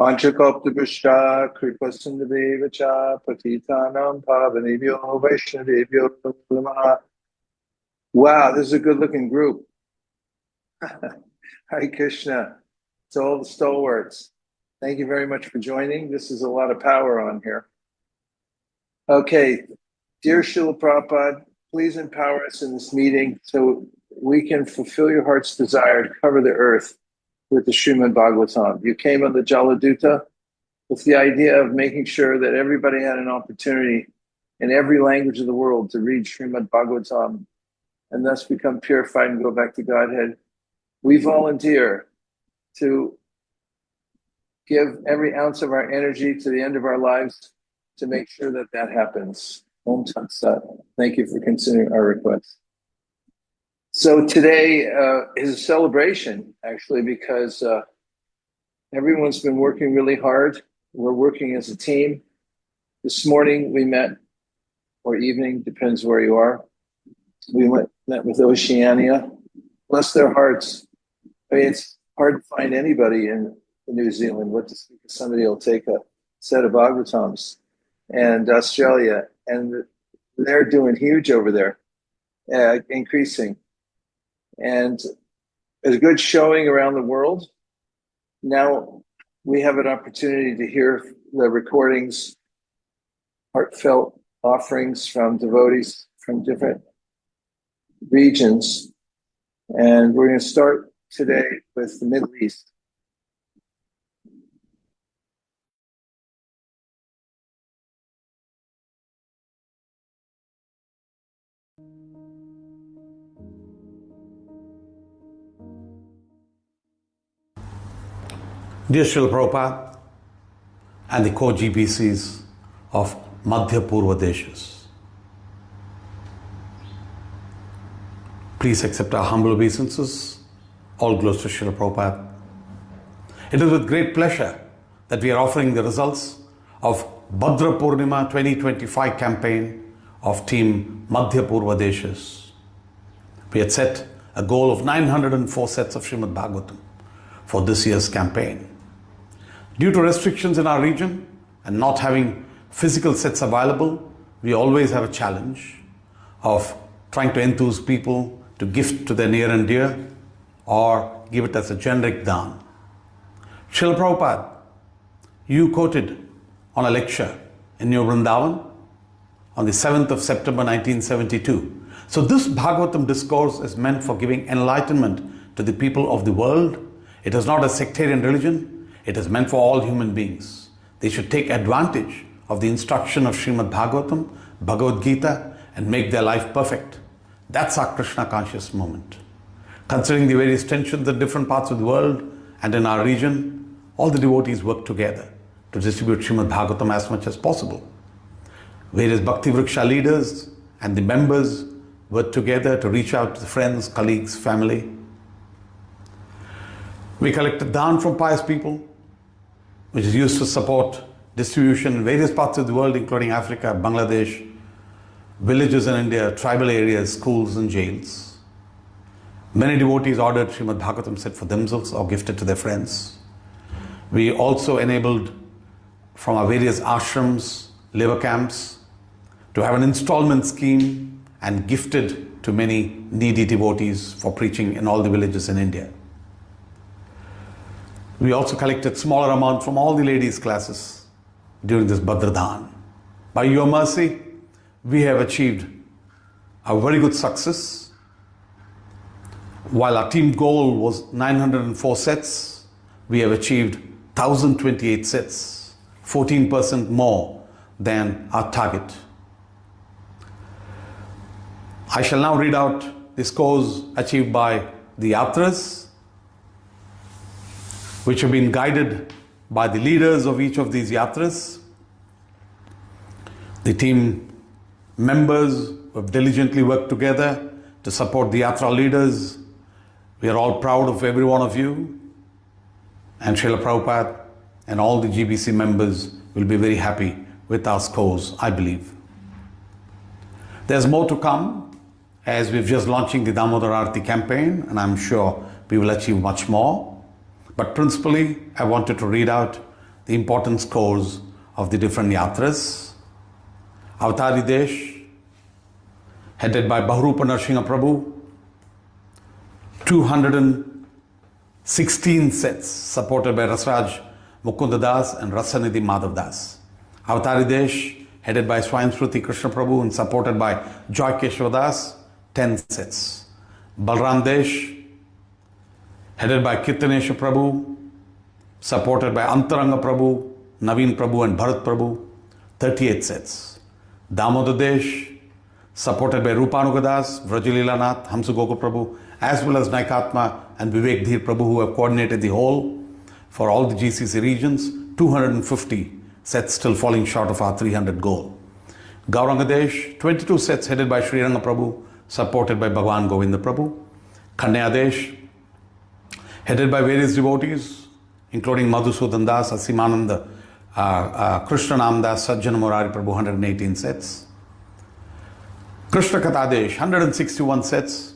Vanchakoptabhushta Kripasundadevacha Patitanam Pavanebhyo Vaishnavebhyo Namaha. Wow, this is a good-looking group. Hare Krishna. It's all the stalwarts. Thank you very much for joining. This is a lot of power on here. Okay, dear Srila Prabhupada, please empower us in this meeting so we can fulfill your heart's desire to cover the earth with the Bhagavad-gītā. You came on the Jaladuta with the idea of making sure that everybody had an opportunity in every language of the world to read Bhagavad-gītā and thus become purified and go back to Godhead. We volunteer to give every ounce of our energy to the end of our lives to make sure that that happens. Om Tat Sat. Thank you for considering our request. So today is a celebration, actually, because everyone's been working really hard. We're working as a team. This morning we met, or evening, depends where you are. We met with Oceania. Bless their hearts. I mean, it's hard to find anybody in New Zealand. What to speak of somebody will take a set of Bhagavatams. And Australia, and they're doing huge over there, increasing. And there's a good showing around the world. Now we have an opportunity to hear the recordings, heartfelt offerings from devotees from different regions. And we're going to start today with the Middle East. Dear Srila Prabhupada and the co-GBCs of Madhya Purva Deshas, please accept our humble obeisances. All glories to Srila Prabhupada. It is with great pleasure that we are offering the results of Bhadra Purnima 2025 campaign of Team Madhya Purva Deshas. We had set a goal of 904 sets of Srimad Bhagavatam for this year's campaign. Due to restrictions in our region and not having physical sets available, we always have a challenge of trying to enthuse people to gift to their near and dear or give it as a generic dhan. Srila Prabhupada, you quoted on a lecture in New Vrindavan on the 7th of September 1972. So this Bhagavatam discourse is meant for giving enlightenment to the people of the world. It is not a sectarian religion. It is meant for all human beings. They should take advantage of the instruction of Srimad Bhagavatam, Bhagavad-gītā, and make their life perfect. That's our Krishna conscious moment. Considering the various tensions in different parts of the world and in our region, all the devotees work together to distribute Srimad Bhagavatam as much as possible. Various Bhakti Vriksha leaders and the members work together to reach out to the friends, colleagues, family. We collected dhan from pious people, which is used to support distribution in various parts of the world, including Africa, Bangladesh, villages in India, tribal areas, schools and jails. Many devotees ordered Srimad Bhagavatam set for themselves or gifted to their friends. We also enabled from our various ashrams, labor camps, to have an installment scheme and gifted to many needy devotees for preaching in all the villages in India. We also collected smaller amount from all the ladies' classes during this Bhadra Dhan. By your mercy, we have achieved a very good success. While our team goal was 904 sets, we have achieved 1,028 sets, 14% more than our target. I shall now read out the scores achieved by the yatras, which have been guided by the leaders of each of these yatras. The team members who have diligently worked together to support the yatra leaders. We are all proud of every one of you. And Srila Prabhupada and all the GBC members will be very happy with our scores, I believe. There's more to come as we've just launching the Damodar Arati campaign, and I'm sure we will achieve much more. But principally, I wanted to read out the important scores of the different yatras. Avatari Desh, headed by Bahrupa Narsingha Prabhu, 216 sets, supported by Rasraj Mukunda Das and Rasanidhi Madhav Das. Avatari Desh, headed by Swayam Shruti Krishna Prabhu and supported by Joy Keshava Das, 10 sets. Balram Desh, headed by Kirtanesha Prabhu, supported by Antaranga Prabhu, Naveen Prabhu and Bharat Prabhu, 38 sets. Damodar Desh, supported by Rupanuga Das, Vrajalila Nath, Hamsu Gokul Prabhu, as well as Naikatma and Vivek Dhir Prabhu, who have coordinated the whole for all the GCC regions, 250 sets, still falling short of our 300 goal. Gauranga Desh, 22 sets headed by Sri Ranga Prabhu, supported by Bhagwan Govinda Prabhu. Kanya Desh, headed by various devotees, including Madhusudan Das, Asimananda, Krishna Nam Das, Sajjana Murari Prabhu, 118 sets. Krishna Katadesh, 161 sets,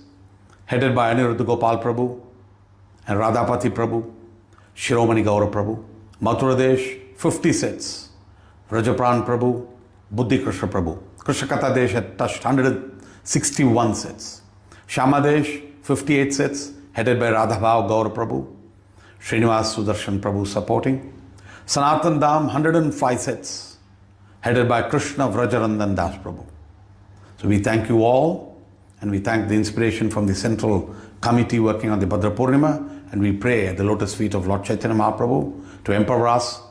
headed by Aniruddha Gopal Prabhu and Radhapati Prabhu, Shiromani Gaura Prabhu. Mathura Desh, 50 sets, Rajapran Prabhu, Buddhi Krishna Prabhu. Krishna Katadesh had touched 161 sets. Shamadesh, 58 sets, headed by Radhabhav Gaura Prabhu, Srinivas Sudarshan Prabhu supporting. Sanatan Dham, 105 sets, headed by Krishna Vrajarandan Das Prabhu. So we thank you all, and we thank the inspiration from the central committee working on the Bhadra Purnima, and we pray at the lotus feet of Lord Chaitanya Mahaprabhu to empower us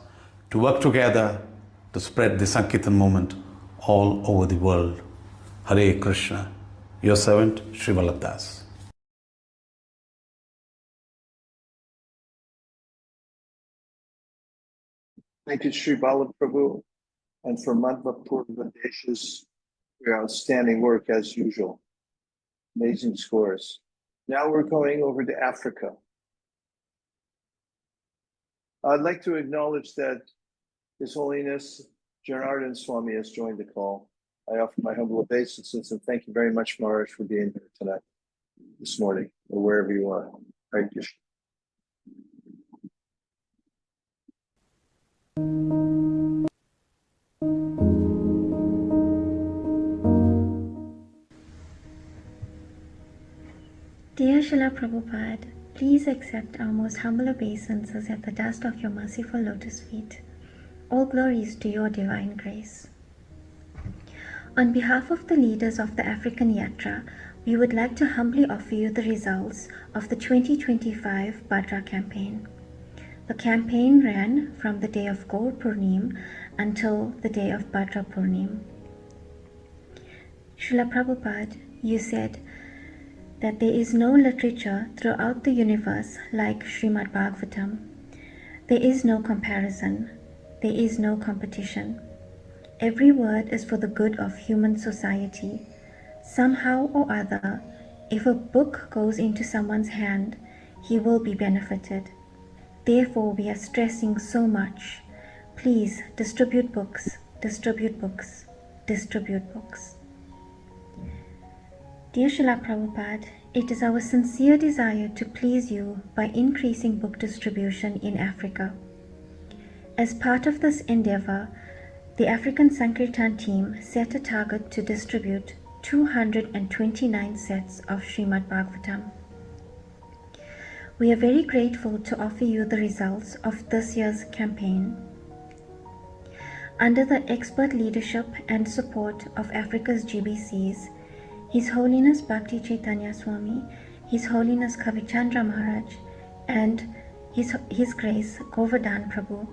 to work together to spread the Sankirtan movement all over the world. Hare Krishna, your servant, Sri Vallabh Das. Thank you, Sri Vallabh Prabhu, and for Madhva Purva Desh's your outstanding work as usual. Amazing scores. Now we're going over to Africa. I'd like to acknowledge that His Holiness Janardhan Swami has joined the call. I offer my humble obeisances and thank you very much, Maharaj, for being here tonight, this morning, or wherever you are. Hare Krishna. Dear Srila Prabhupada, please accept our most humble obeisances at the dust of your merciful lotus feet. All glories to your divine grace. On behalf of the leaders of the African Yatra, we would like to humbly offer you the results of the 2025 Bhadra campaign. The campaign ran from the day of Gaur Purnima until the day of Bhadra Purnima. Srila Prabhupada, you said that there is no literature throughout the universe like Srimad Bhagavatam. There is no comparison. There is no competition. Every word is for the good of human society. Somehow or other, if a book goes into someone's hand, he will be benefited. Therefore, we are stressing so much. Please distribute books, distribute books, distribute books. Dear Srila Prabhupada, it is our sincere desire to please you by increasing book distribution in Africa. As part of this endeavor, the African Sankirtan team set a target to distribute 229 sets of Srimad Bhagavatam. We are very grateful to offer you the results of this year's campaign. Under the expert leadership and support of Africa's GBCs, His Holiness Bhakti Chaitanya Swami, His Holiness Kavichandra Maharaj, and His Grace Govardhan Prabhu,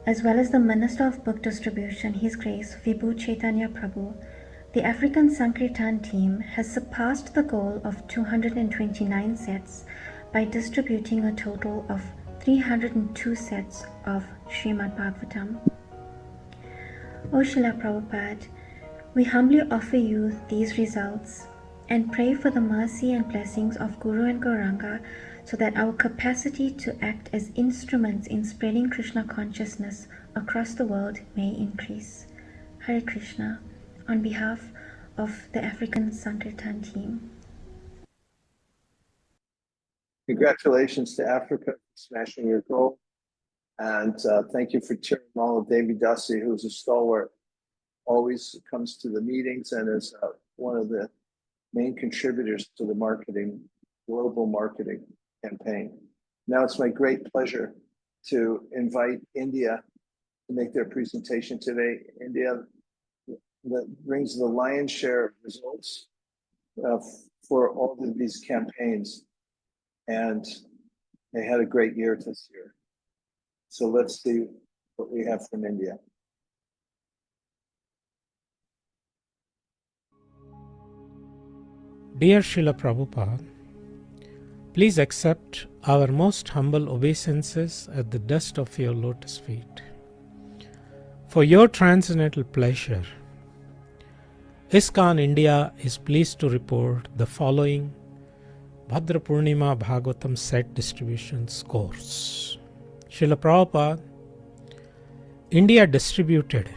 as well as the Minister of Book Distribution, His Grace Vibhu Chaitanya Prabhu, the African Sankirtan team has surpassed the goal of 229 sets by distributing a total of 302 sets of Srimad Bhagavatam. O Srila Prabhupada, we humbly offer you these results and pray for the mercy and blessings of Guru and Gauranga so that our capacity to act as instruments in spreading Krishna consciousness across the world may increase. Hare Krishna, on behalf of the African Sankirtan team. Congratulations to Africa for smashing your goal. And thank you for Tirumala Devi Dasi, who's a stalwart, always comes to the meetings and is one of the main contributors to the global marketing campaign. Now it's my great pleasure to invite India to make their presentation today. India that brings the lion's share of results for all of these campaigns. And they had a great year this year. So let's see what we have from India. Dear Srila Prabhupada, please accept our most humble obeisances at the dust of your lotus feet. For your transcendental pleasure, ISKCON India is pleased to report the following Bhadra Purnima Bhagavatam set distribution scores. Srila Prabhupada, India distributed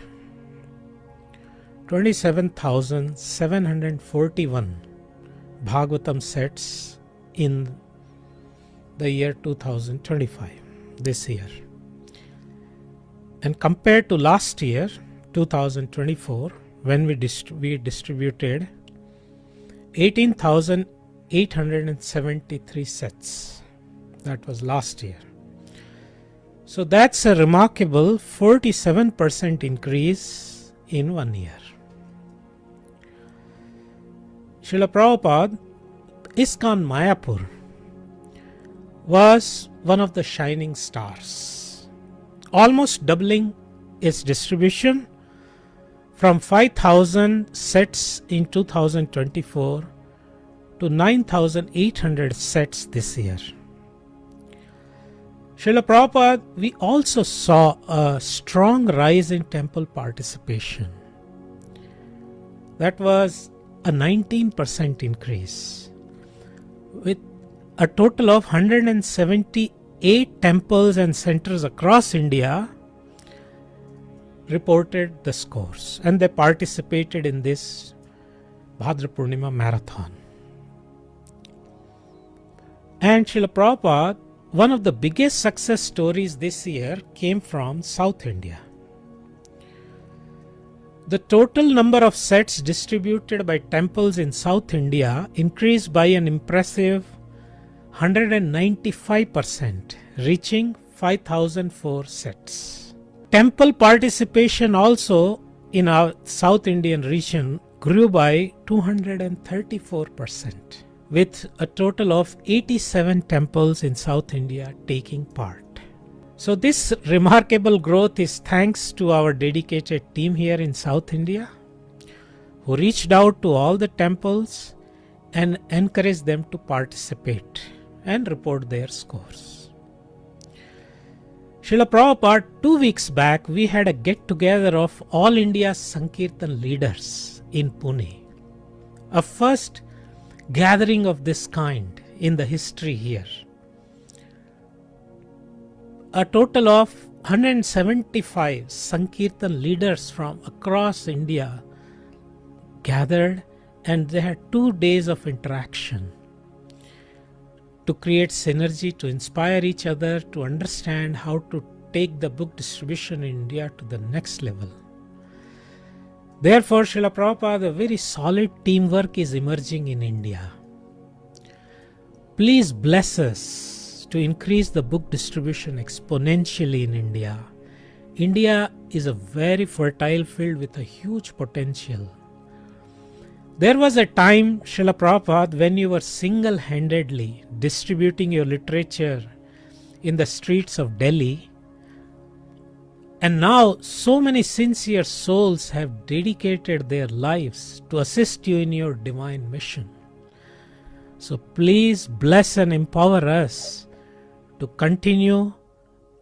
27,741 Bhagavatam sets in the year 2025, this year. And compared to last year, 2024, when we distributed 18,873 sets. That was last year. So that's a remarkable 47% increase in 1 year. Srila Prabhupada, ISKCON Mayapur was one of the shining stars, almost doubling its distribution from 5,000 sets in 2024 to 9,800 sets this year. Srila Prabhupada, we also saw a strong rise in temple participation. That was a 19% increase, with a total of 178 temples and centers across India reported the scores, and they participated in this Bhadra Purnima marathon. And Srila Prabhupada, one of the biggest success stories this year came from South India. The total number of sets distributed by temples in South India increased by an impressive 195%, reaching 5,004 sets. Temple participation also in our South Indian region grew by 234%, with a total of 87 temples in South India taking part. So this remarkable growth is thanks to our dedicated team here in South India, who reached out to all the temples and encouraged them to participate and report their scores. Srila Prabhupada, 2 weeks back, we had a get-together of all India Sankirtan leaders in Pune, a first gathering of this kind in the history here. A total of 175 Sankirtan leaders from across India gathered, and they had 2 days of interaction to create synergy, to inspire each other, to understand how to take the book distribution in India to the next level. Therefore, Srila Prabhupada, a very solid teamwork is emerging in India. Please bless us to increase the book distribution exponentially in India. India is a very fertile field with a huge potential. There was a time, Srila Prabhupada, when you were single-handedly distributing your literature in the streets of Delhi, and now so many sincere souls have dedicated their lives to assist you in your divine mission. So please bless and empower us to continue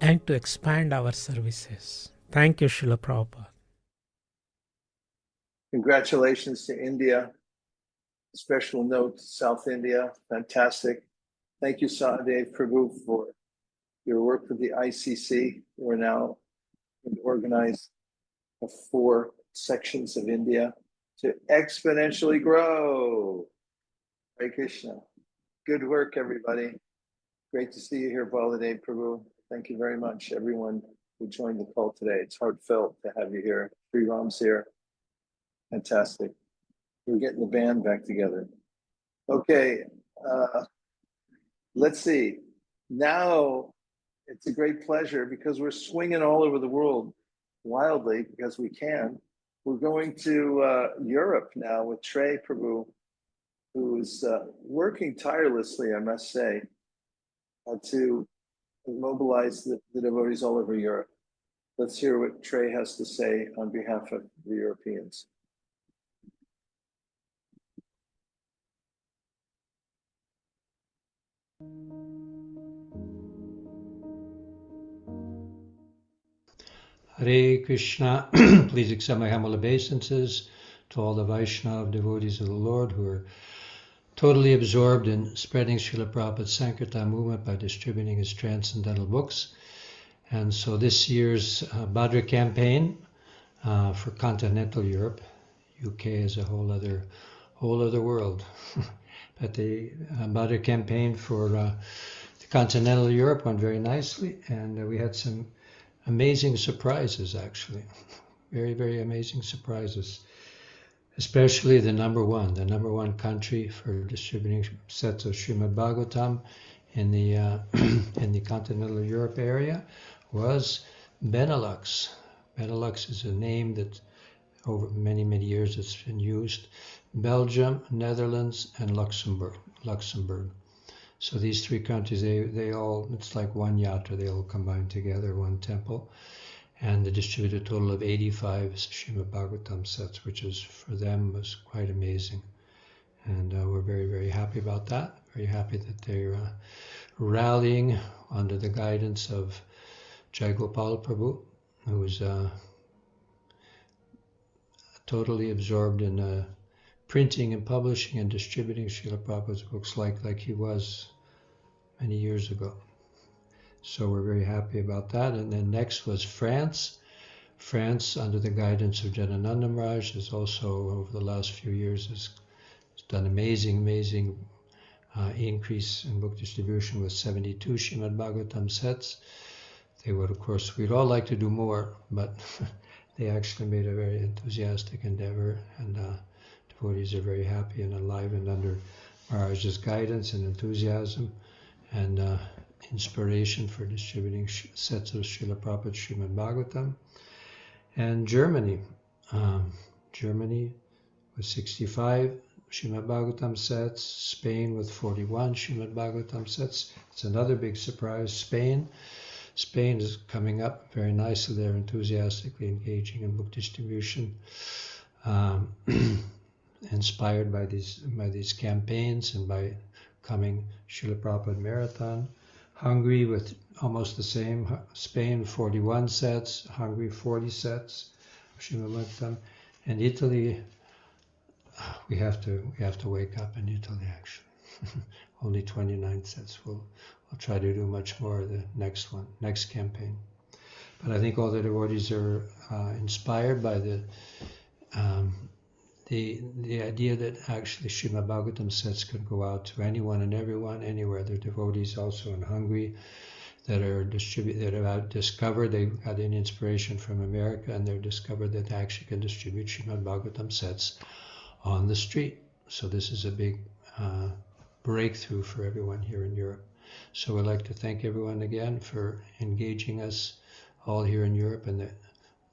and to expand our services. Thank you, Srila Prabhupada. Congratulations to India. Special note to South India. Fantastic. Thank you, Sahadev Prabhu, for your work with the ICC. We're now going to organize the 4 sections of India to exponentially grow. Hare Krishna. Good work, everybody. Great to see you here, Baladev Prabhu. Thank you very much, everyone who joined the call today. It's heartfelt to have you here. Three Rams here. Fantastic. We're getting the band back together. Okay, let's see. Now it's a great pleasure because we're swinging all over the world wildly because we can. We're going to Europe now with Trey Prabhu, who's working tirelessly, I must say, to mobilize the devotees all over Europe. Let's hear what Trey has to say on behalf of the Europeans. Hare Krishna, please accept my humble obeisances to all the Vaishnava devotees of the Lord who are totally absorbed in spreading Srila Prabhupada's Sankirtan movement by distributing his transcendental books. And so this year's Bhadra campaign for continental Europe, UK is a whole other world. But the Bhadra campaign for the continental Europe went very nicely, and we had some amazing surprises, actually. Very, very amazing surprises. Especially the number one country for distributing sets of Srimad Bhagavatam in the in the continental Europe area was Benelux. Benelux is a name that over many, many years it's been used. Belgium, Netherlands, and Luxembourg. So these three countries, they all, it's like one yatra, they all combine together, one temple. And they distributed a total of 85 Srimad Bhagavatam sets, which is, for them, was quite amazing. And we're very, very happy about that. Very happy that they're rallying under the guidance of Jai Gopal Prabhu, who is totally absorbed in printing and publishing and distributing Srila Prabhupada's books like he was many years ago. So we're very happy about that. And then next was France. France, under the guidance of Janananda Maharaj, has also, over the last few years, has done amazing increase in book distribution with 72 Srimad Bhagavatam sets. They would, of course, we'd all like to do more, but they actually made a very enthusiastic endeavor, and devotees are very happy and alive and under Maharaj's guidance and enthusiasm and inspiration for distributing sets of Srila Prabhupada's Srimad Bhagavatam. And Germany with 65 Srimad Bhagavatam sets, Spain with 41 Srimad Bhagavatam sets. It's another big surprise. Spain is coming up very nicely. They're enthusiastically engaging in book distribution, inspired by these campaigns and by coming Srila Prabhupada Marathon. Hungary with almost the same. Spain 41 sets, Hungary 40 sets, Srimad Bhagavatam, and Italy. We have to wake up in Italy, actually. Only 29 sets. We'll try to do much more the next campaign. But I think all the devotees are inspired by the idea that actually Srimad Bhagavatam sets could go out to anyone and everyone, anywhere. There are devotees also in Hungary that have discovered, they got an inspiration from America, and they've discovered that they actually can distribute Srimad Bhagavatam sets on the street. So this is a big breakthrough for everyone here in Europe. So we'd like to thank everyone again for engaging us all here in Europe in the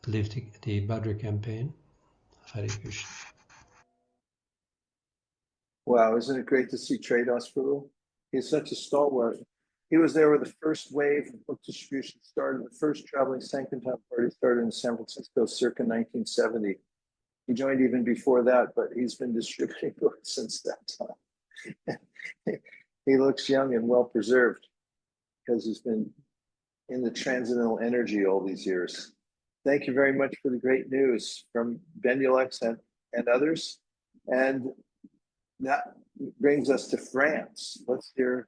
Bhadra campaign. Hare Krishna. Wow, isn't it great to see Trey Prabhu? He's such a stalwart. He was there when the first wave of book distribution started. The first traveling Sankirtan party started in San Francisco circa 1970. He joined even before that, but he's been distributing books since that time. He looks young and well preserved because he's been in the transcendental energy all these years. Thank you very much for the great news from Benelux and others. And that brings us to France. Let's hear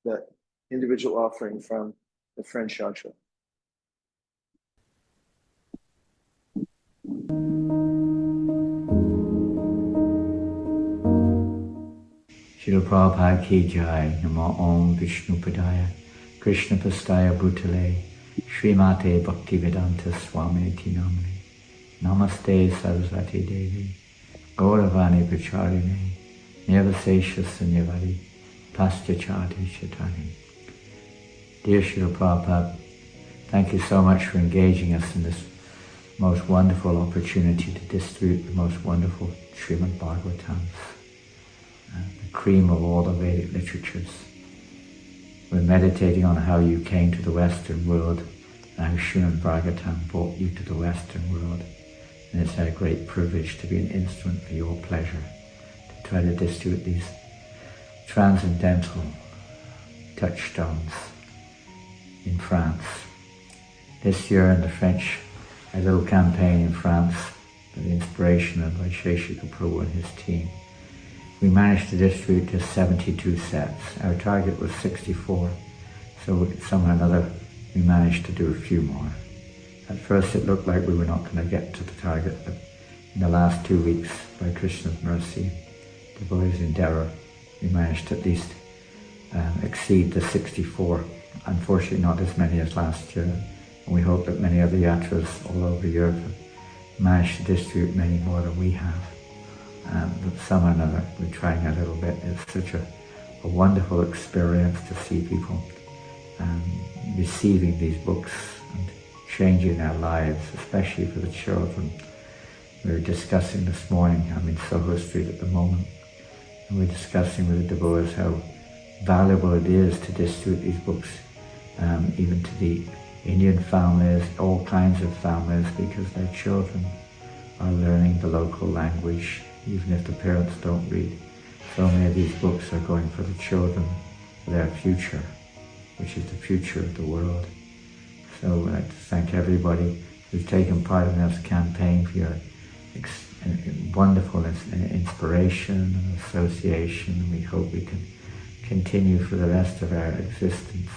the individual offering from the French yatra. Srila Prabhupada ki jai, Namo Om Vishnu Padaya, Krishna Pastaya Bhutale, Srimate Bhaktivedanta Swamiti Namane, Namaste Saraswati Devi, Gauravani Pracharine, Nirvasesha Sanyavari, Pastyachati Chatani. Dear Srila Prabhupada, thank you so much for engaging us in this most wonderful opportunity to distribute the most wonderful Srimad Bhagavatams, the cream of all the Vedic literatures. We're meditating on how you came to the Western world and how Srimad Bhagavatam brought you to the Western world. And it's our great privilege to be an instrument for your pleasure, to try to distribute these transcendental touchstones in France. This year in the French, a little campaign in France, with the inspiration of Vaisesika Prabhu and his team, we managed to distribute just 72 sets. Our target was 64, so somehow or another we managed to do a few more. At first it looked like we were not going to get to the target, but in the last 2 weeks, by Krishna's mercy, the boys' endeavour, we managed to at least exceed the 64. Unfortunately not as many as last year, and we hope that many other yatras all over Europe have managed to distribute many more than we have. But somehow or another, we're trying a little bit. It's such a wonderful experience to see people receiving these books and changing their lives, especially for the children. We were discussing this morning, I'm in Soho Street at the moment, and we're discussing with the devotees how valuable it is to distribute these books, even to the Indian families, all kinds of families, because their children are learning the local language, even if the parents don't read. So many of these books are going for the children, for their future, which is the future of the world. So I'd like to thank everybody who's taken part in this campaign for your wonderful inspiration and association. We hope we can continue for the rest of our existence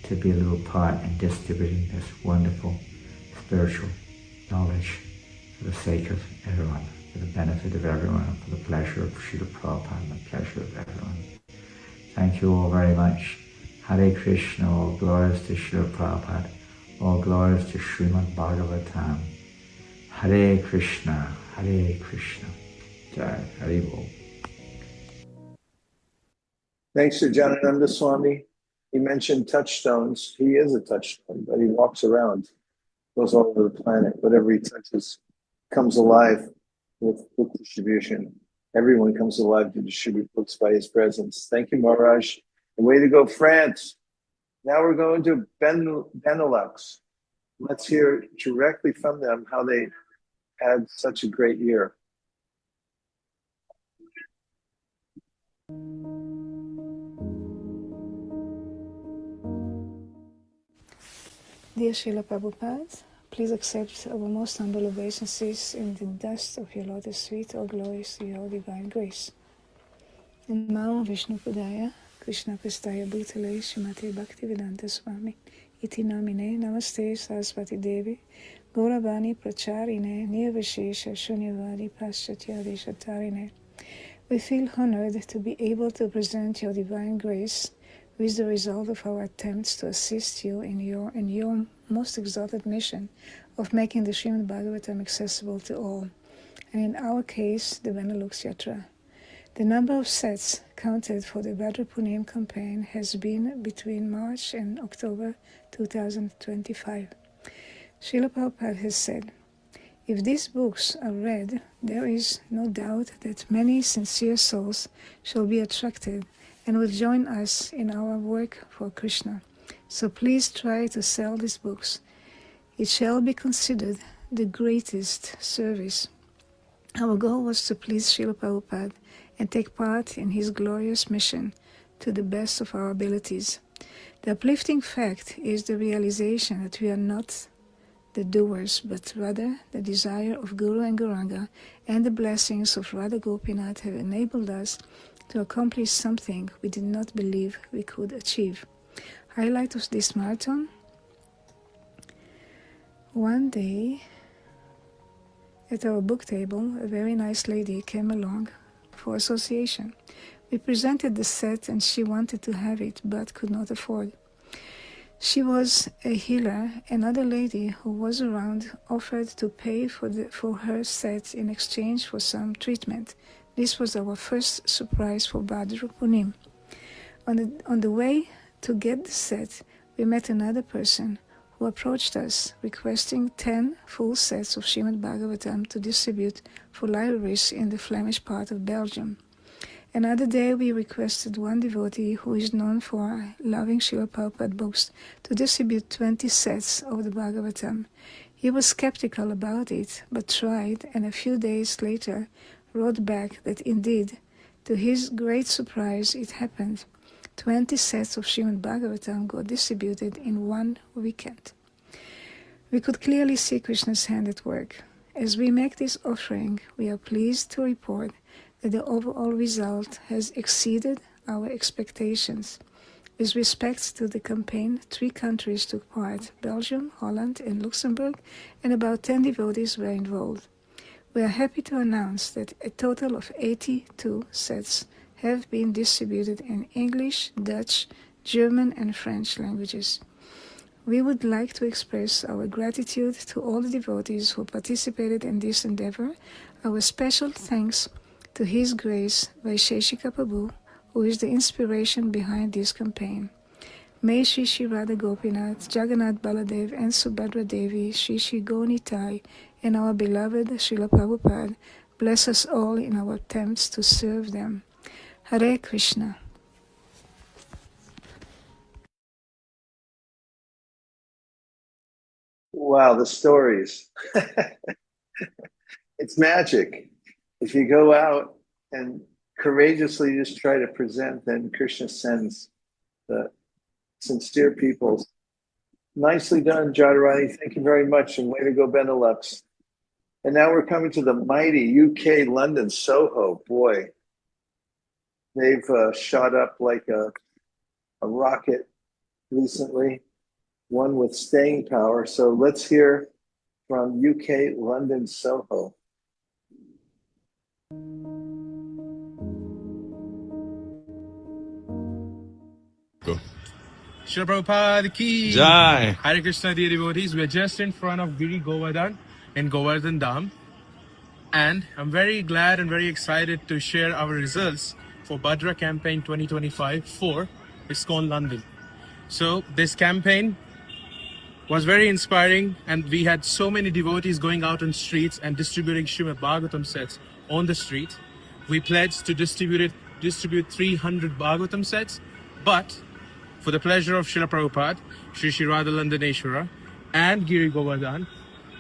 to be a little part in distributing this wonderful spiritual knowledge for the sake of everyone, for the benefit of everyone, for the pleasure of Srila Prabhupada and the pleasure of everyone. Thank you all very much. Hare Krishna, all glories to Srila Prabhupada, all glories to Srimad Bhagavatam. Hare Krishna, Jai, Hare Bol. Thanks to Janananda Swami. He mentioned touchstones. He is a touchstone, but he walks around, goes all over the planet. Whatever he touches comes alive with book distribution. Everyone comes alive to distribute books by his presence. Thank you, Maharaj. And way to go, France. Now we're going to Benelux. Let's hear directly from them how they had such a great year. Dear Srila Prabhupada, please accept our most humble obeisances in the dust of your lotus feet, all glories to your divine grace. Namo Vishnu Padaya, Krishna Prastaya Bhutale, Srimate Bhaktivedanta Swami, Iti Namine, Namaste Saraswati Devi, Gauravani Pracharine, Nirvashesha Shunyavadi Paschatya Shatarine. We feel honored to be able to present your divine grace, which is the result of our attempts to assist you in your most exalted mission of making the Srimad Bhagavatam accessible to all, and in our case, the Benelux Yatra. The number of sets counted for the Bhadra Purnima campaign has been between March and October 2025. Srila Prabhupada has said, if these books are read, there is no doubt that many sincere souls shall be attracted and will join us in our work for Krishna. So please try to sell these books. It shall be considered the greatest service. Our goal was to please Srila Prabhupada and take part in his glorious mission to the best of our abilities. The uplifting fact is the realization that we are not the doers, but rather the desire of Guru and Gauranga, and the blessings of Radha Gopinath have enabled us to accomplish something we did not believe we could achieve. Highlight of this marathon: one day at our book table, a very nice lady came along for association. We presented the set and she wanted to have it but could not afford. She was a healer. Another lady who was around offered to pay for her set in exchange for some treatment. This was our first surprise for Bhadra Purnima. On the way to get the set, we met another person who approached us requesting 10 full sets of Srimad Bhagavatam to distribute for libraries in the Flemish part of Belgium. Another day we requested one devotee who is known for loving Srila Prabhupada books to distribute 20 sets of the Bhagavatam. He was skeptical about it, but tried, and a few days later wrote back that indeed, to his great surprise, it happened. 20 sets of Srimad Bhagavatam got distributed in one weekend. We could clearly see Krishna's hand at work. As we make this offering, we are pleased to report that the overall result has exceeded our expectations. With respect to the campaign, 3 countries took part: Belgium, Holland, and Luxembourg, and about 10 devotees were involved. We are happy to announce that a total of 82 sets have been distributed in English, Dutch, German, and French languages. We would like to express our gratitude to all the devotees who participated in this endeavor. Our special thanks to His Grace Vaisesika Prabhu, who is the inspiration behind this campaign. May Shri Shri Radha Gopinath, Jagannath Baladev, and Subhadra Devi, Shri Shri Gonitai, and our beloved Srila Prabhupada bless us all in our attempts to serve them. Hare Krishna. Wow, the stories. It's magic. If you go out and courageously just try to present, then Krishna sends the sincere people. Nicely done, Jadharani. Thank you very much, and way to go, Benelux. And now we're coming to the mighty UK, London, Soho. Boy, they've shot up like a rocket recently, one with staying power. So let's hear from UK, London, Soho. Srila Prabhupada ki Jai. Hare Krishna, dear devotees. We're just in front of Giri Govardhan in Govardhan Dham. And I'm very glad and very excited to share our results for Bhadra campaign 2025 for ISKCON London. So this campaign was very inspiring, and we had so many devotees going out on streets and distributing Srimad Bhagavatam sets on the street. We pledged to distribute 300 Bhagavatam sets, but for the pleasure of Srila Prabhupada, Sri Sri Radha Landaneshwara, and Giri Govardhan,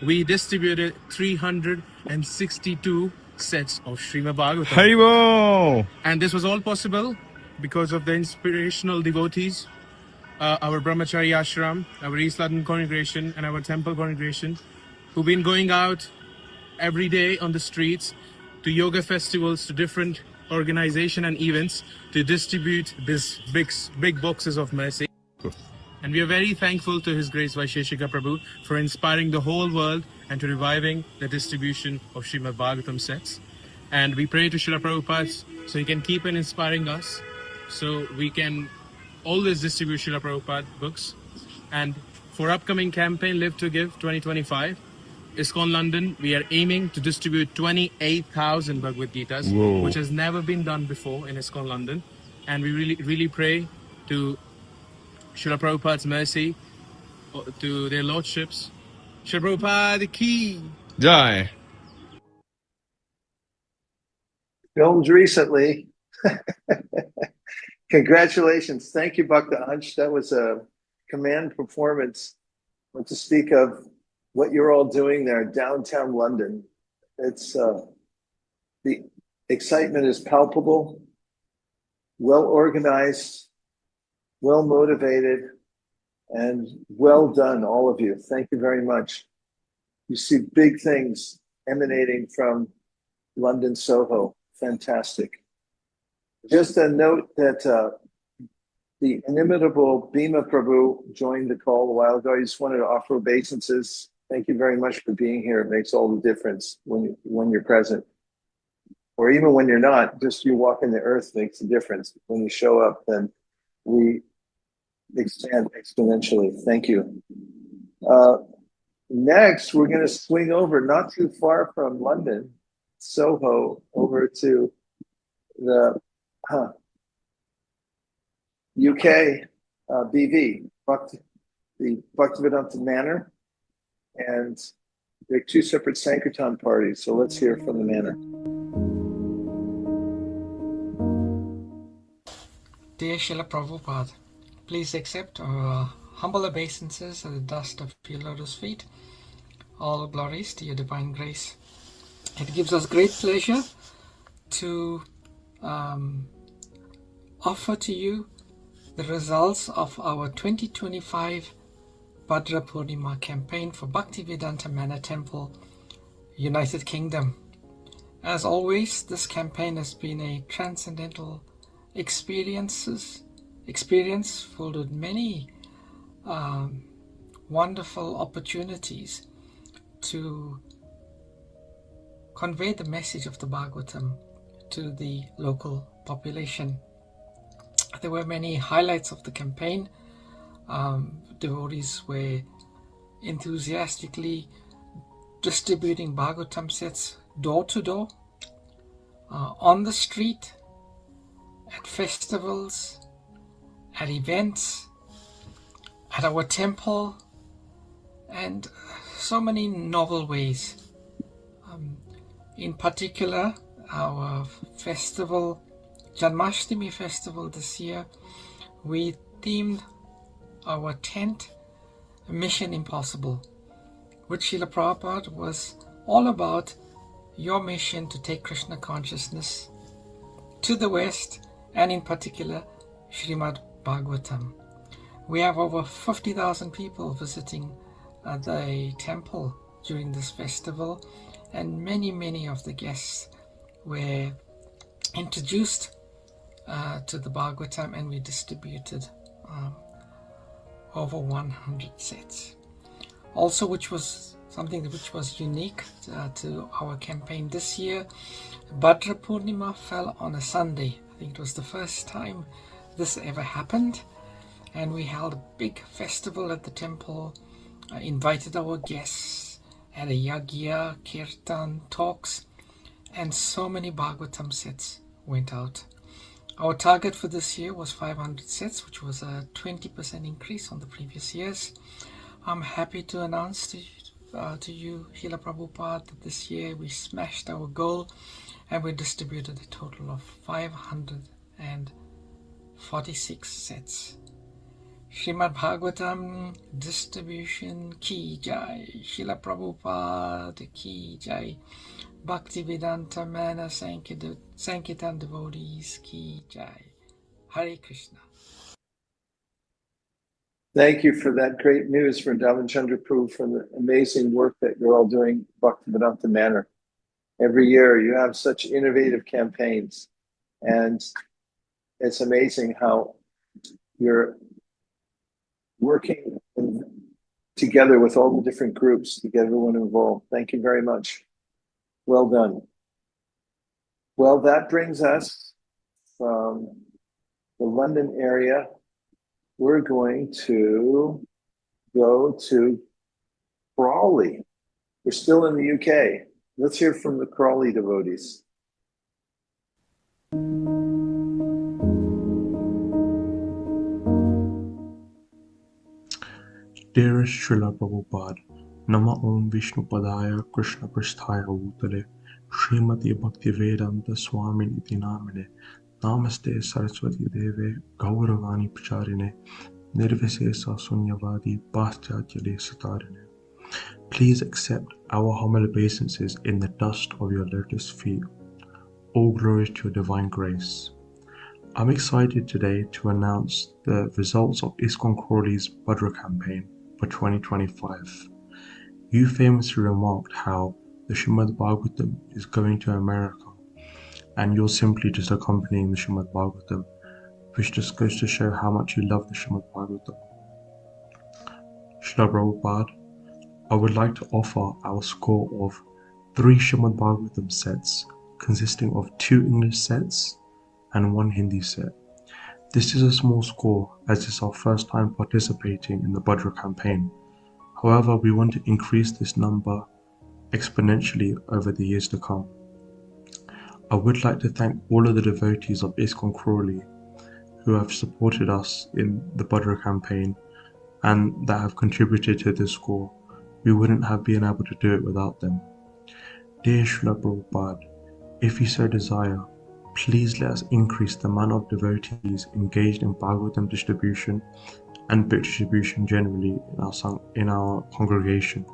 we distributed 362 sets of Srimad Bhagavatam. Haribo! And this was all possible because of the inspirational devotees, our Brahmachari Ashram, our East London congregation, and our temple congregation, who've been going out every day on the streets to yoga festivals, to different organization and events to distribute these big boxes of mercy. And we are very thankful to His Grace Vaisesika Prabhu for inspiring the whole world and to reviving the distribution of Srimad Bhagavatam sets. And we pray to Srila Prabhupada so he can keep on inspiring us, so we can always distribute Srila Prabhupada books. And for upcoming campaign Live to Give 2025, ISKCON London, we are aiming to distribute 28,000 Bhagavad-gītās, which has never been done before in ISKCON London. And we really pray to Srila Prabhupada's mercy, to their lordships. Srila Prabhupada ki Jai. Filmed recently. Congratulations. Thank you, Bhakta Ansh. That was a command performance. What to speak of what you're all doing there, downtown London. It's the excitement is palpable, well organized, well motivated, and well done, all of you. Thank you very much. You see big things emanating from London Soho. Fantastic. Just a note that the inimitable Bhima Prabhu joined the call a while ago. I just wanted to offer obeisances. Thank you very much for being here. It makes all the difference when you're present. Or even when you're not, just you walking the earth makes a difference. When you show up, then we expand exponentially. Thank you. Next, we're going to swing over not too far from London, Soho, over to the UK, BV, the Bhaktivedanta Manor, and they're two separate Sankirtan parties. So let's hear from the Manor. Dear Srila Prabhupada, please accept our humble obeisances at the dust of your lotus feet. All glories to your divine grace. It gives us great pleasure to offer to you the results of our 2025 Bhadra Purnima campaign for Bhaktivedanta Manor Temple, United Kingdom. As always, this campaign has been a transcendental experience filled with many wonderful opportunities to convey the message of the Bhagavatam to the local population. There were many highlights of the campaign. Devotees were enthusiastically distributing Bhagavatam sets door to door, on the street, at festivals, at events, at our temple, and so many novel ways. In particular, our festival, Janmashtami festival this year, we themed our tent Mission Impossible, which Srila Prabhupada was all about your mission to take Krishna consciousness to the West, and in particular, Srimad Bhagavatam. We have over 50,000 people visiting the temple during this festival, and many of the guests were introduced to the Bhagavatam, and we distributed over 100 sets. Also, which was something which was unique to our campaign this year, Bhadra Purnima fell on a Sunday. I think it was the first time this ever happened, and we held a big festival at the temple, invited our guests, had a yagya, kirtan, talks, and so many Bhagavatam sets went out. Our target for this year was 500 sets, which was a 20% increase on the previous years. I'm happy to announce to you, Srila Prabhupada, that this year we smashed our goal and we distributed a total of 546 sets. Srimad Bhagavatam distribution ki jai, Srila Prabhupada ki jai, Bhaktivedanta Manor Sankirtan devotees ki jai. Hare Krishna. Thank you for that great news from Damachandra Prabhu, for the amazing work that you're all doing Bhaktivedanta Manor. Every year you have such innovative campaigns, and it's amazing how you're working together with all the different groups to get everyone involved. Thank you very much. Well done. Well, that brings us from the London area. We're going to go to Crawley. We're still in the UK. Let's hear from the Crawley devotees. Dearest Srila Prabhupada, Nama Om Vishnu Padaya Krishna Prasthaya Bhutale Srimati Bhaktivedanta Swamin Iti Namine Namaste Saraswati Deve Gauravani Pracharine Nirvisesa Sunyavadi Paschachale Satarine. Please accept our humble obeisances in the dust of your lotus feet. All glory to your divine grace. I'm excited today to announce the results of ISKCON Crawley's Bhadra campaign for 2025. You famously remarked how the Srimad Bhagavatam is going to America, and you're simply just accompanying the Srimad Bhagavatam, which just goes to show how much you love the Srimad Bhagavatam. Srila Prabhupada, I would like to offer our score of 3 Srimad Bhagavatam sets, consisting of 2 English sets and 1 Hindi set. This is a small score as it's our first time participating in the Bhadra campaign. However, we want to increase this number exponentially over the years to come. I would like to thank all of the devotees of ISKCON Crawley who have supported us in the Bhadra campaign and that have contributed to this score. We wouldn't have been able to do it without them. Dear Srila Prabhupada, if you so desire, please let us increase the amount of devotees engaged in Bhagavatam distribution and book distribution generally in our congregation.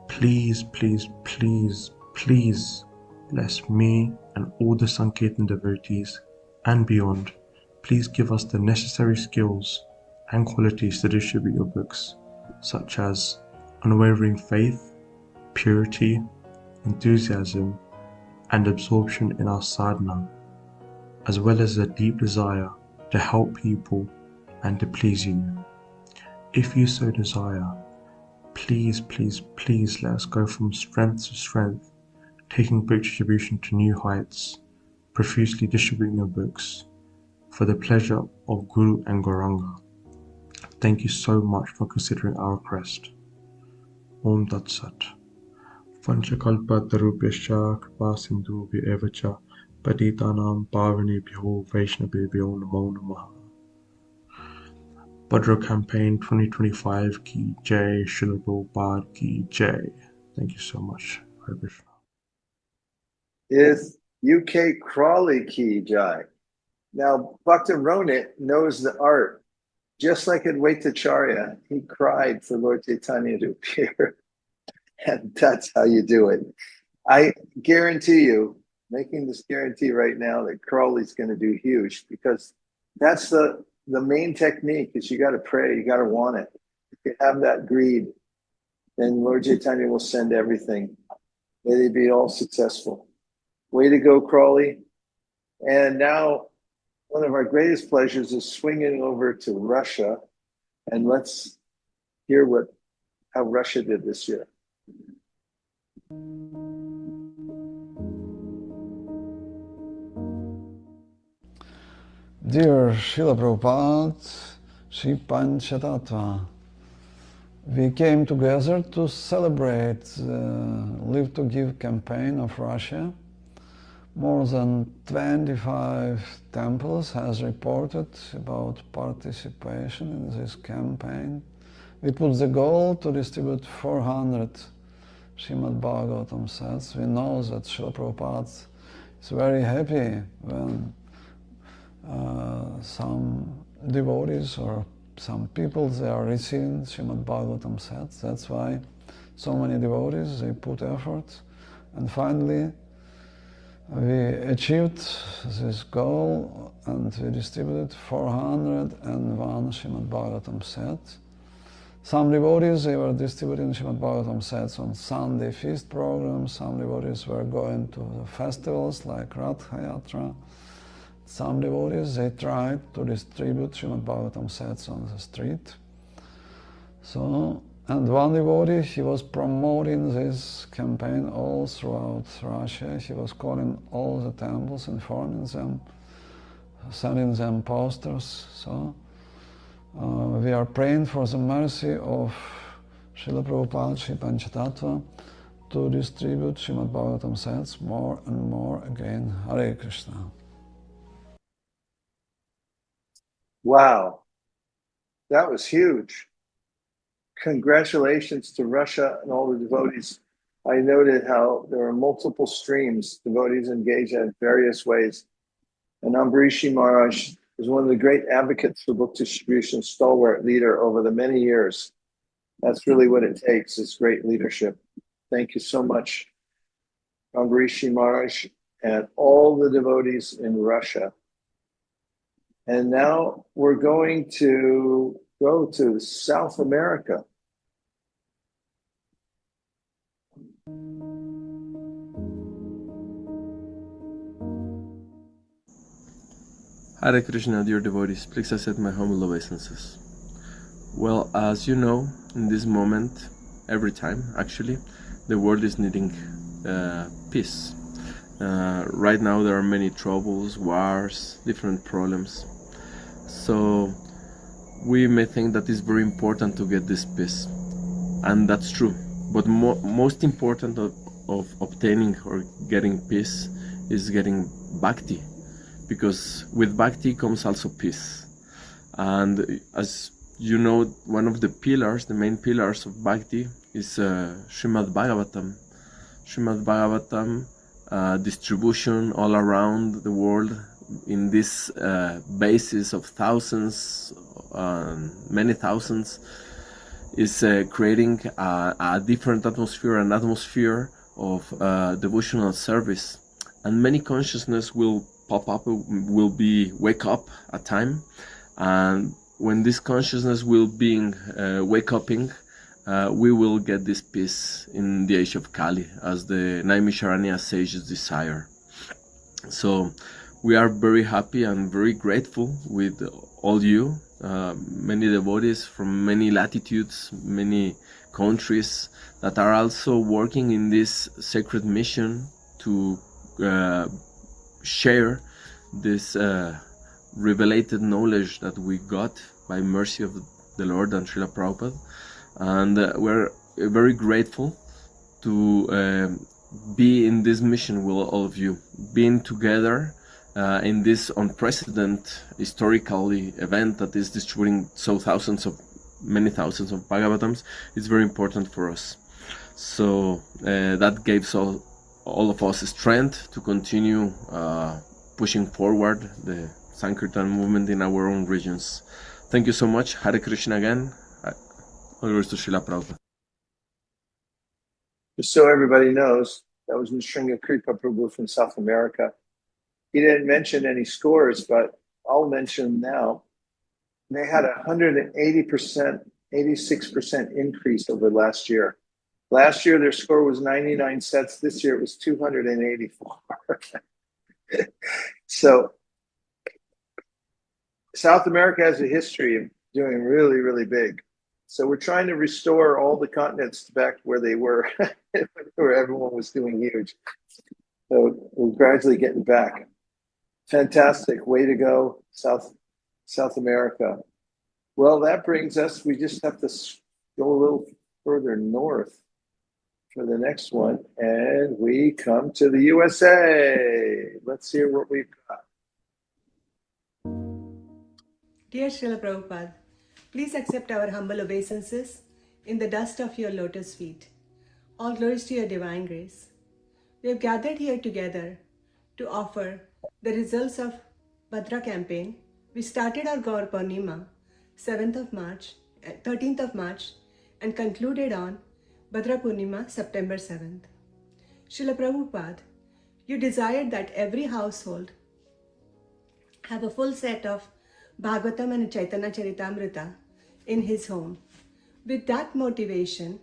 Please, please, please, please bless me and all the Sankirtan devotees and beyond. Please give us the necessary skills and qualities to distribute your books, such as unwavering faith, purity, enthusiasm, and absorption in our sadhana, as well as a deep desire to help people and to please you. If you so desire, please, please, please let us go from strength to strength, taking book distribution to new heights, profusely distributing your books, for the pleasure of Guru and Gauranga. Thank you so much for considering our request. Om Tat Sat. Vanchakalpatarubhyascha kripasindhubhya eva cha patitanam pavanebhyo vaishnavebhyo namo namaha. Bhadra Campaign 2025 ki jai, Srila Prabhupada ki jai. Thank you so much. Hare Krishna. Is UK Crawley Key Jai. Now, Bhakta Ronit knows the art. Just like Advaitacharya, he cried for Lord Chaitanya to appear. And that's how you do it. I guarantee you, making this guarantee right now, that Crawley's going to do huge, because that's the main technique is you got to pray, you got to want it. If you have that greed, then Lord Chaitanya will send everything. May they be all successful. Way to go, Crawley. And now one of our greatest pleasures is swinging over to Russia. And let's hear how Russia did this year. Dear Srila Prabhupada, Sri Panchatattva, we came together to celebrate the Live to Give campaign of Russia. More than 25 temples has reported about participation in this campaign. We put the goal to distribute 400 Srimad Bhagavatam sets. We know that Srila Prabhupada is very happy when some devotees or some people, they are receiving Srimad Bhagavatam sets. That's why so many devotees, they put effort. And finally, we achieved this goal and we distributed 401 Srimad Bhagavatam sets. Some devotees, they were distributing Srimad Bhagavatam sets on Sunday feast programs. Some devotees were going to the festivals like Rath Yatra. Some devotees, they tried to distribute Srimad Bhagavatam sets on the street. And one devotee, he was promoting this campaign all throughout Russia. He was calling all the temples, informing them, sending them posters. We are praying for the mercy of Srila Prabhupada, Sri Panchatattva, to distribute Srimad Bhagavatam sets more and more again. Hare Krishna. Wow, that was huge. Congratulations to Russia and all the devotees. I noted how there are multiple streams, devotees engaged in various ways. And Ambarishi Maharaj is one of the great advocates for book distribution, stalwart leader over the many years. That's really what it takes, is great leadership. Thank you so much, Ambarishi Maharaj and all the devotees in Russia. And now we're going to go to South America. Hare Krishna, dear devotees, please accept my humble obeisances. Well, as you know, in this moment, every time actually, the world is needing peace. Right now there are many troubles, wars, different problems. So we may think that it's very important to get this peace, and that's true. But most important of obtaining or getting peace is getting bhakti, because with bhakti comes also peace. And as you know, one of the pillars, the main pillars of bhakti is Srimad-Bhagavatam. Srimad-Bhagavatam distribution all around the world in this basis of thousands, many thousands, is creating a different atmosphere, an atmosphere of devotional service. And many consciousness will pop up, will be wake up at time. And when this consciousness will be wake-upping, we will get this peace in the age of Kali, as the Naimisharanya sages desire. So we are very happy and very grateful with all you, many devotees from many latitudes, many countries that are also working in this sacred mission to share this revelated knowledge that we got by mercy of the Lord and Srila Prabhupada. And we're very grateful to be in this mission with all of you, being together in this unprecedented historically event that is distributing many thousands of Bhagavatams. It's very important for us. So that gives all of us strength to continue pushing forward the Sankirtan movement in our own regions. Thank you so much. Hare Krishna again. All yours to Srila Prabhupada. Just so everybody knows, that was Nrsinga Kripa Prabhu from South America. He didn't mention any scores, but I'll mention now. They had 180%, 86% increase over last year. Last year, their score was 99 sets. This year, it was 284. So South America has a history of doing really, really big. So we're trying to restore all the continents back where they were, where everyone was doing huge. So we're gradually getting back. Fantastic. Way to go, South America. Well, that brings us, we just have to go a little further north for the next one. And we come to the USA. Let's hear what we've got. Dear Srila Prabhupada, please accept our humble obeisances in the dust of your lotus feet. All glories to your divine grace. We have gathered here together to offer the results of Bhadra campaign. We started our Gaur Purnima, 13th of March, and concluded on Bhadra Purnima, September 7th. Srila Prabhupada, you desired that every household have a full set of Bhagavatam and Chaitanya Charitamrita in his home. With that motivation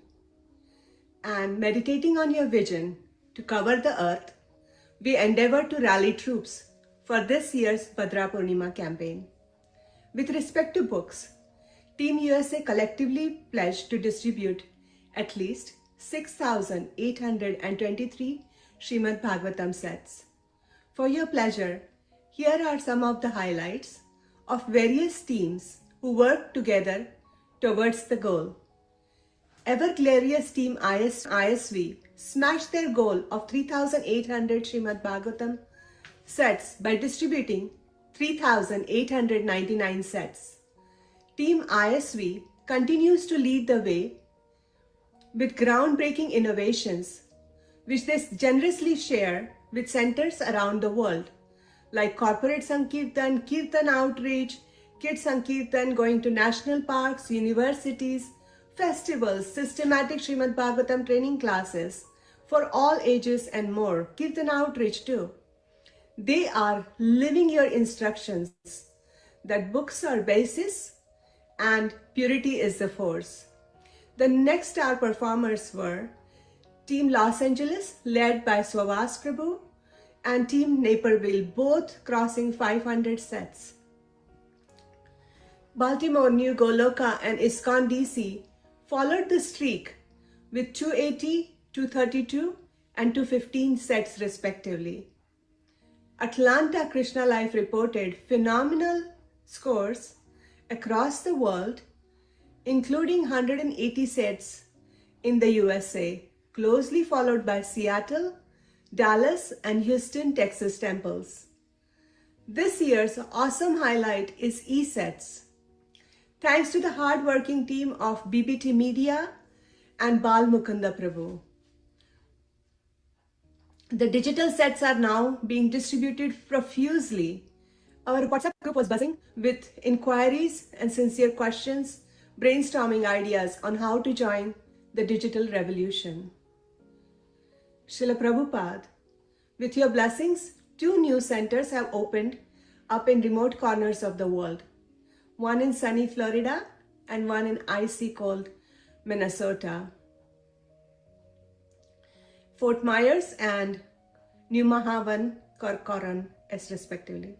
and meditating on your vision to cover the earth, we endeavor to rally troops for this year's Bhadra Purnima campaign. With respect to books, Team USA collectively pledged to distribute at least 6,823 Srimad Bhagavatam sets. For your pleasure, here are some of the highlights of various teams who worked together towards the goal. Ever-glorious Team ISV smashed their goal of 3,800 Srimad Bhagavatam sets by distributing 3,899 sets. Team ISV continues to lead the way with groundbreaking innovations, which they generously share with centers around the world, like Corporate Sankirtan, Kirtan Outreach, Kid Sankirtan, going to national parks, universities, festivals, systematic Srimad Bhagavatam training classes for all ages and more, Kirtan Outreach too. They are living your instructions that books are basis and purity is the force. The next star performers were Team Los Angeles, led by Swavas Prabhu, and Team Naperville, both crossing 500 sets. Baltimore, New Goloka, and ISKCON DC followed the streak with 280, 232, and to 15 sets respectively. Atlanta Krishna Life reported phenomenal scores across the world, including 180 sets in the USA, closely followed by Seattle, Dallas, and Houston, Texas temples. This year's awesome highlight is E-sets. Thanks to the hard-working team of BBT Media and Bal Mukunda Prabhu. The digital sets are now being distributed profusely. Our WhatsApp group was buzzing with inquiries and sincere questions, brainstorming ideas on how to join the digital revolution. Srila Prabhupada, with your blessings, 2 new centers have opened up in remote corners of the world. One in sunny Florida and one in icy cold Minnesota. Fort Myers and New Mahavan, Corcoran, respectively.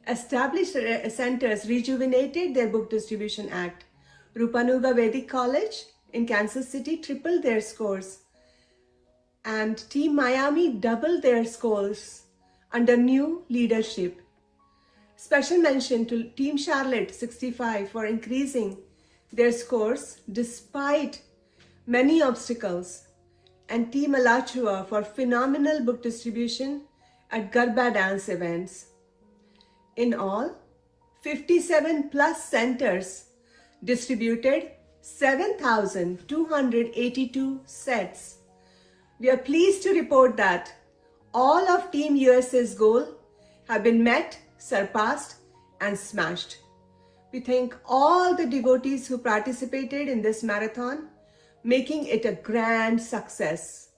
Established centers rejuvenated their book distribution act. Rupanuga Vedic College in Kansas City tripled their scores, and Team Miami doubled their scores under new leadership. Special mention to Team Charlotte 65 for increasing their scores despite many obstacles, and Team Alachua for phenomenal book distribution at Garba dance events. In all, 57 plus centers distributed 7,282 sets. We are pleased to report that all of Team USA's goal have been met, surpassed, and smashed. We thank all the devotees who participated in this marathon, making it a grand success.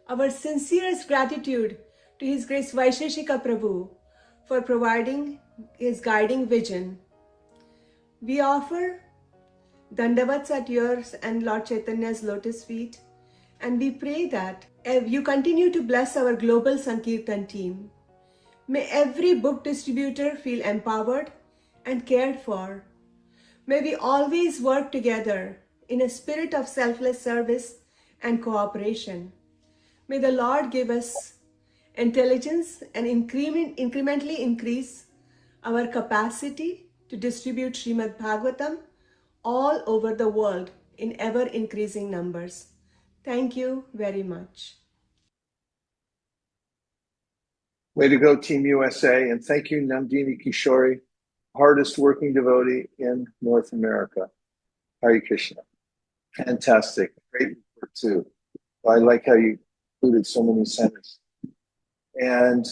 Our sincerest gratitude to His Grace Vaisesika Prabhu for providing his guiding vision. We offer dandavats at yours and Lord Chaitanya's lotus feet, and we pray that you continue to bless our global Sankirtan team. May every book distributor feel empowered and cared for. May we always work together in a spirit of selfless service and cooperation. May the Lord give us intelligence and incrementally increase our capacity to distribute Srimad Bhagavatam all over the world in ever increasing numbers. Thank you very much. Way to go, Team USA, and thank you, Nandini Kishori, hardest working devotee in North America. Hare Krishna. Fantastic. Great report, too. I like how you included so many centers. And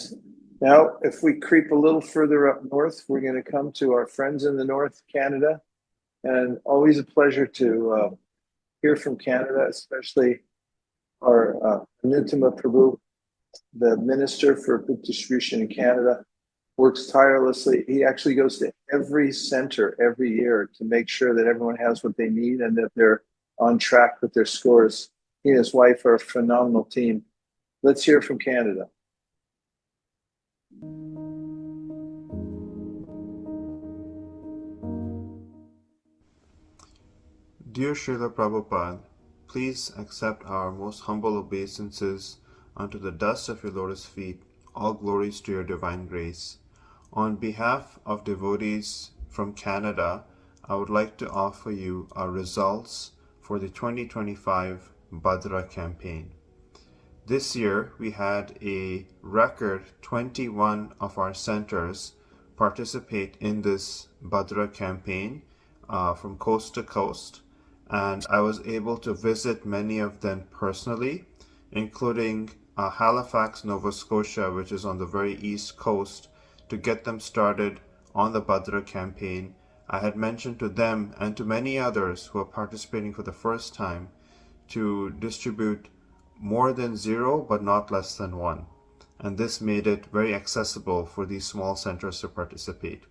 now, if we creep a little further up north, we're going to come to our friends in the North, Canada. And always a pleasure to hear from Canada, especially our Purnima Prabhu, the Minister for Book Distribution in Canada, works tirelessly. He actually goes to every center every year to make sure that everyone has what they need and that they're on track with their scores. He and his wife are a phenomenal team. Let's hear from Canada. Dear Srila Prabhupada, please accept our most humble obeisances unto the dust of your lotus feet. All glories to your divine grace. On behalf of devotees from Canada, I would like to offer you our results for the 2025 Bhadra campaign. This year, we had a record 21 of our centers participate in this Bhadra campaign from coast to coast. And I was able to visit many of them personally, including Halifax, Nova Scotia, which is on the very east coast, to get them started on the Bhadra campaign. I had mentioned to them and to many others who are participating for the first time to distribute more than 0 but not less than 1. And this made it very accessible for these small centers to participate.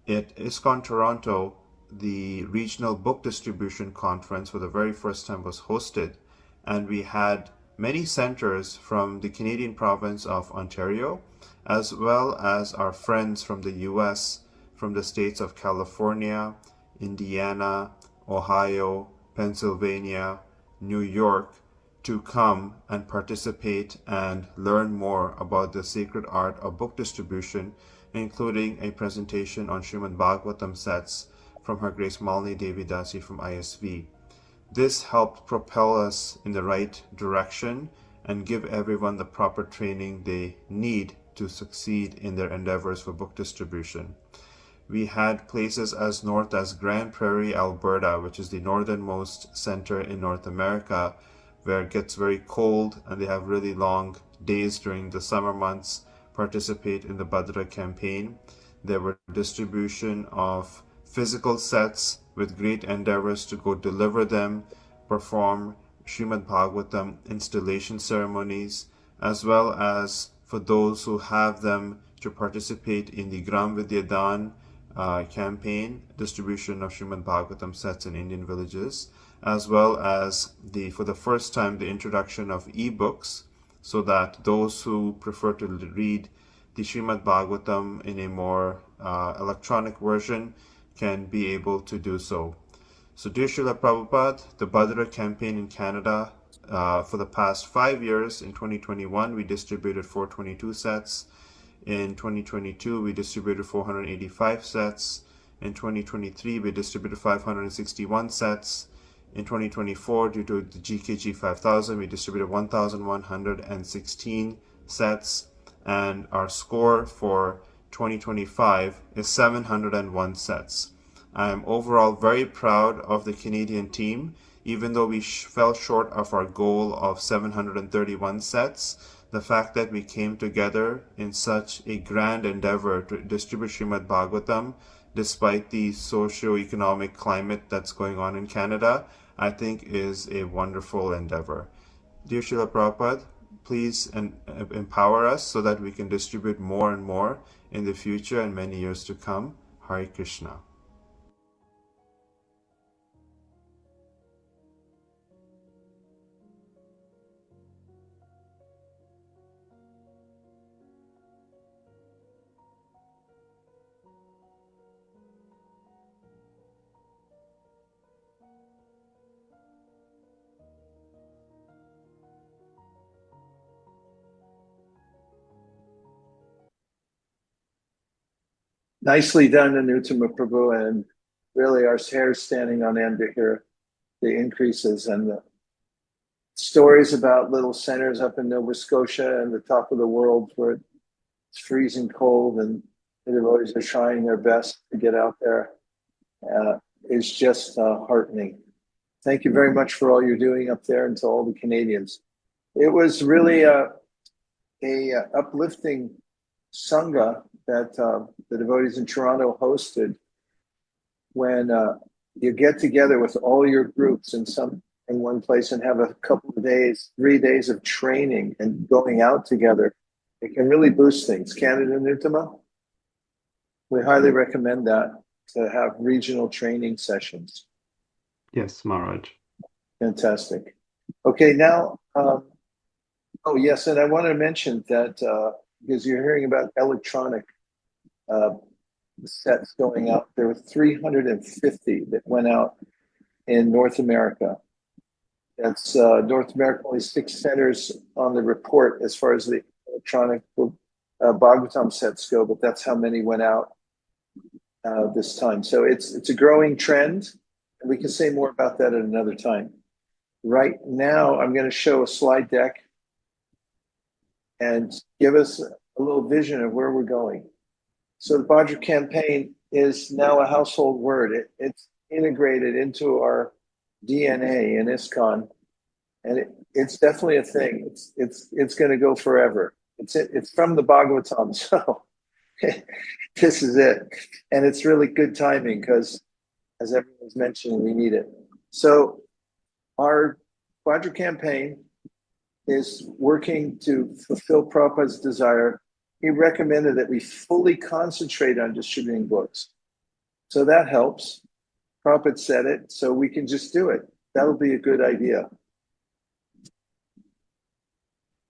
At ISKCON Toronto, the regional book distribution conference for the very first time was hosted, and we had many centers from the Canadian province of Ontario, as well as our friends from the US, from the states of California, Indiana, Ohio, Pennsylvania, New York, to come and participate and learn more about the sacred art of book distribution, including a presentation on Srimad Bhagavatam sets from Her Grace Malini Devi Dasi from ISV. This helped propel us in the right direction and give everyone the proper training they need to succeed in their endeavors for book distribution. We had places as north as Grand Prairie, Alberta, which is the northernmost center in North America, where it gets very cold and they have really long days during the summer months, participate in the Bhadra campaign. There were distribution of physical sets with great endeavors to go deliver them, perform Srimad Bhagavatam installation ceremonies, as well as for those who have them to participate in the Gram Vidyadan campaign, distribution of Srimad Bhagavatam sets in Indian villages, as well as for the first time the introduction of e-books, so that those who prefer to read the Srimad Bhagavatam in a more electronic version can be able to do so. So dear Srila Prabhupada, the Bhadra campaign in Canada, for the past 5 years, in 2021 we distributed 422 sets. In 2022 we distributed 485 sets. In 2023 we distributed 561 sets. In 2024, due to the GKG 5000, we distributed 1,116 sets, and our score for 2025 is 701 sets. I am overall very proud of the Canadian team. Even though we fell short of our goal of 731 sets, the fact that we came together in such a grand endeavor to distribute Srimad Bhagavatam, despite the socio-economic climate that's going on in Canada, I think is a wonderful endeavor. Dear Srila Prabhupada, please empower us so that we can distribute more and more in the future and many years to come. Hare Krishna. Nicely done, Anutama Prabhu, and really our hair's standing on end to hear the increases and the stories about little centers up in Nova Scotia and the top of the world where it's freezing cold and the devotees are trying their best to get out there. Is just heartening. Thank you very much for all you're doing up there and to all the Canadians. It was really a uplifting Sanga that the devotees in Toronto hosted when you get together with all your groups in one place and have a couple of days, 3 days of training and going out together. It can really boost things. Canada Nutama, we highly recommend that, to have regional training sessions. Yes, Maharaj. Fantastic. Okay, now, oh yes, and I want to mention that because you're hearing about electronic sets going out, there were 350 that went out in North America. That's North America, only 6 centers on the report as far as the electronic Bhagavatam sets go, but that's how many went out this time. So it's a growing trend, and we can say more about that at another time. Right now, I'm going to show a slide deck and give us a little vision of where we're going. So the Bhadra campaign is now a household word. It's integrated into our DNA in ISKCON, and it's definitely a thing. It's going to go forever. It's from the Bhagavatam, so this is it, and it's really good timing because, as everyone's mentioning, we need it. So our Bhadra campaign is working to fulfill Prabhupada's desire. He recommended that we fully concentrate on distributing books. So that helps. Prabhupada said it, so we can just do it. That'll be a good idea.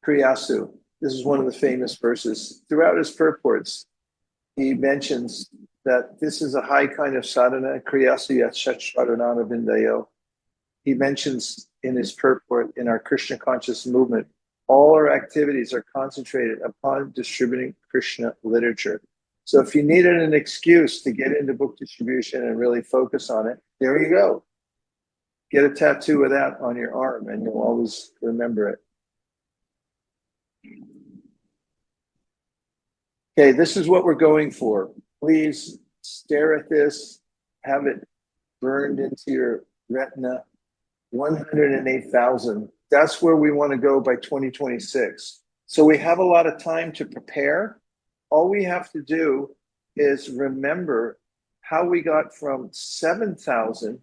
Kriyasu. This is one of the famous verses. Throughout his purports, he mentions that this is a high kind of sadhana, Kriyasu yat shachradhanana vindayo. he mentions in his purport in our Krishna conscious movement, all our activities are concentrated upon distributing Krishna literature. So if you needed an excuse to get into book distribution and really focus on it, there you go. Get a tattoo of that on your arm and you'll always remember it. Okay, this is what we're going for. Please stare at this, have it burned into your retina. 108,000. That's where we want to go by 2026. So we have a lot of time to prepare. All we have to do is remember how we got from 7,000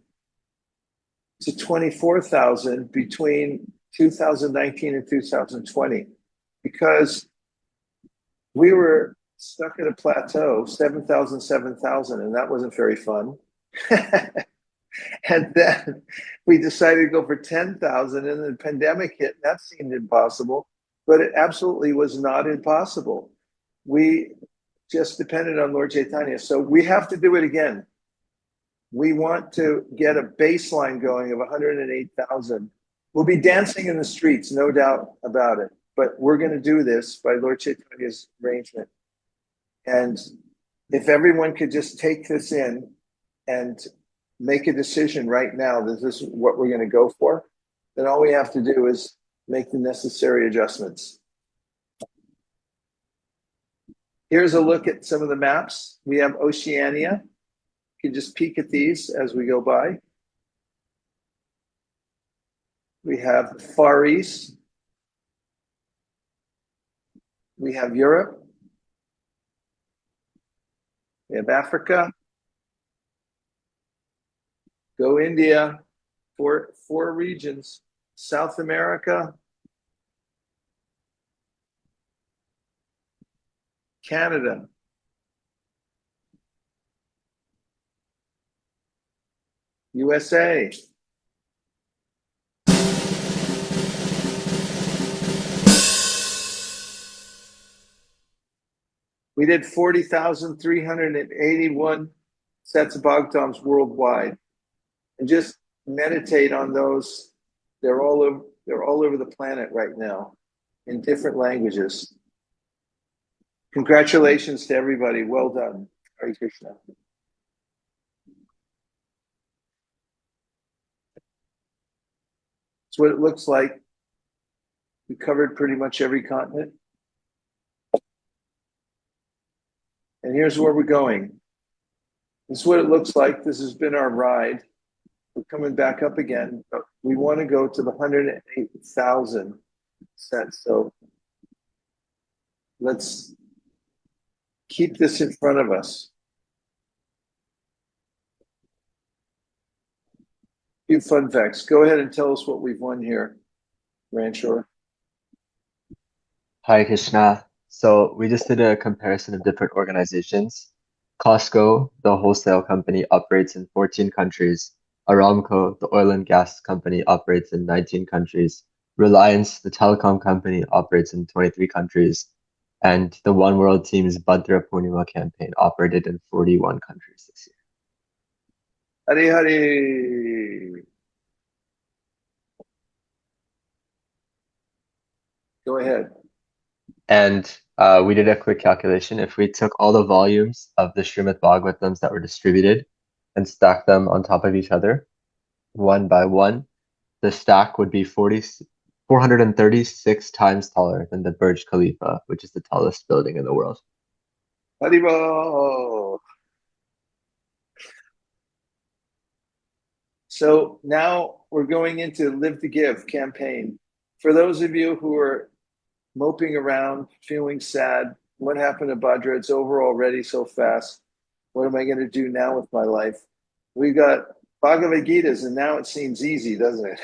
to 24,000 between 2019 and 2020, because we were stuck at a plateau, 7,000, 7,000, and that wasn't very fun. And then we decided to go for 10,000, and the pandemic hit. That seemed impossible, but it absolutely was not impossible. We just depended on Lord Chaitanya. So we have to do it again. We want to get a baseline going of 108,000. We'll be dancing in the streets, no doubt about it, but we're going to do this by Lord Chaitanya's arrangement. And if everyone could just take this in and make a decision right now that this is what we're going to go for, then all we have to do is make the necessary adjustments. Here's a look at some of the maps. We have Oceania. You can just peek at these as we go by. We have Far East. We have Europe. We have Africa. Go India, four regions. South America, Canada, USA, we did 40,381 sets of Bhagavatams worldwide. And just meditate on those. They're all over the planet right now in different languages. Congratulations to everybody. Well done. Hare Krishna. It's what it looks like. We covered pretty much every continent. And here's where we're going. This is what it looks like. This has been our ride. We're coming back up again, but we want to go to the 108,000 sets. So let's keep this in front of us. A few fun facts. Go ahead and tell us what we've won here, Ranchor. Hare Krishna. So we just did a comparison of different organizations. Costco, the wholesale company, operates in 14 countries. Aramco, the oil and gas company, operates in 19 countries. Reliance, the telecom company, operates in 23 countries. And the One World Team's Bhadra Purnima campaign operated in 41 countries this year. Hare Hare. Go ahead. And we did a quick calculation. If we took all the volumes of the Srimad Bhagavatams that were distributed and stacked them on top of each other, one by one, the stack would be 436 times taller than the Burj Khalifa, which is the tallest building in the world. Haribol. So now we're going into Live to Give campaign. For those of you who are moping around, feeling sad, what happened to Bhadra? It's over already so fast. What am I going to do now with my life? We got Bhagavad-gītās, and now it seems easy, doesn't it?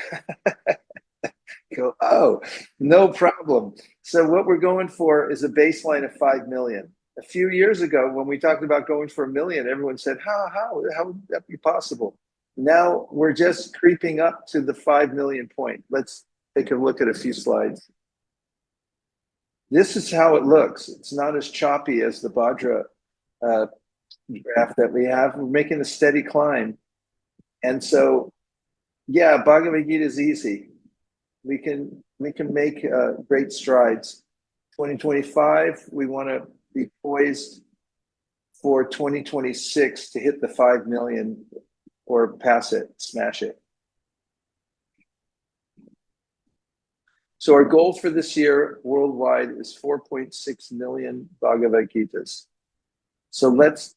Go, oh, no problem. So what we're going for is a baseline of 5 million. A few years ago, when we talked about going for 1 million, everyone said, how would that be possible? Now we're just creeping up to the 5 million point. Let's take a look at a few slides. This is how it looks. It's not as choppy as the Bhadra graph that we have. We're making a steady climb. And so Yeah, Bhagavad Gita is easy. We can make great strides. 2025, we want to be poised for 2026 to hit the 5 million or pass it, smash it. So our goal for this year worldwide is 4.6 million Bhagavad-gītās. So let's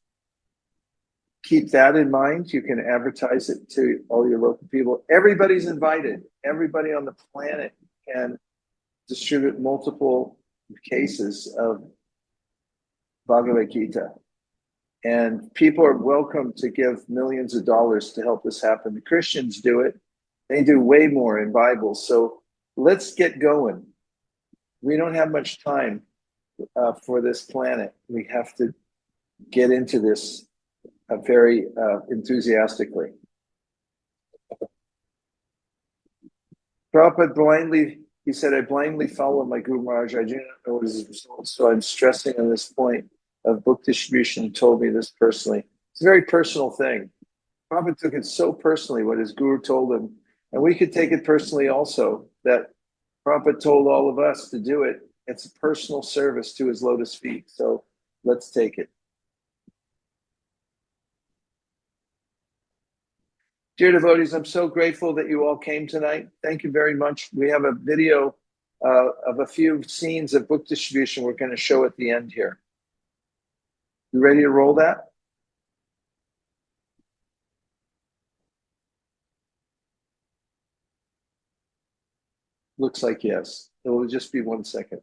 keep that in mind. You can advertise it to all your local people. Everybody's invited. Everybody on the planet can distribute multiple cases of Bhagavad-gītā. And people are welcome to give millions of dollars to help this happen. The Christians do it. They do way more in Bibles. So let's get going. We don't have much time for this planet. We have to get into this very enthusiastically. Prabhupada he said, I blindly follow my Guru Maharaj. I do not know his results. So I'm stressing on this point of book distribution. He told me this personally. It's a very personal thing. Prabhupada took it so personally what his Guru told him. And we could take it personally also, that Prabhupada told all of us to do it. It's a personal service to his lotus feet. So let's take it. Dear devotees, I'm so grateful that you all came tonight. Thank you very much. We have a video of a few scenes of book distribution we're going to show at the end here. You ready to roll that? Looks like yes. It will just be 1 second.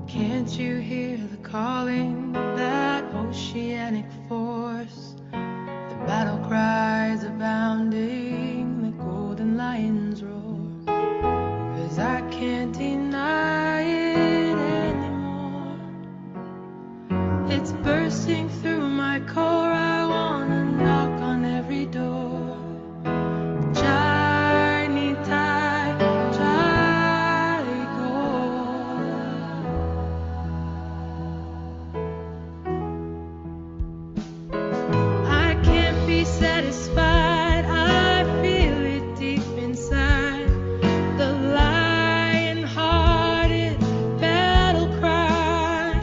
Can't you hear the calling of that oceanic force? The battle cries abounding, the golden lions roar. 'Cause I can't deny it anymore. It's bursting through my core, I wanna knock on every door. Jai Nitai, Jai Gaur. I can't be satisfied, I feel it deep inside. The lion-hearted battle cry.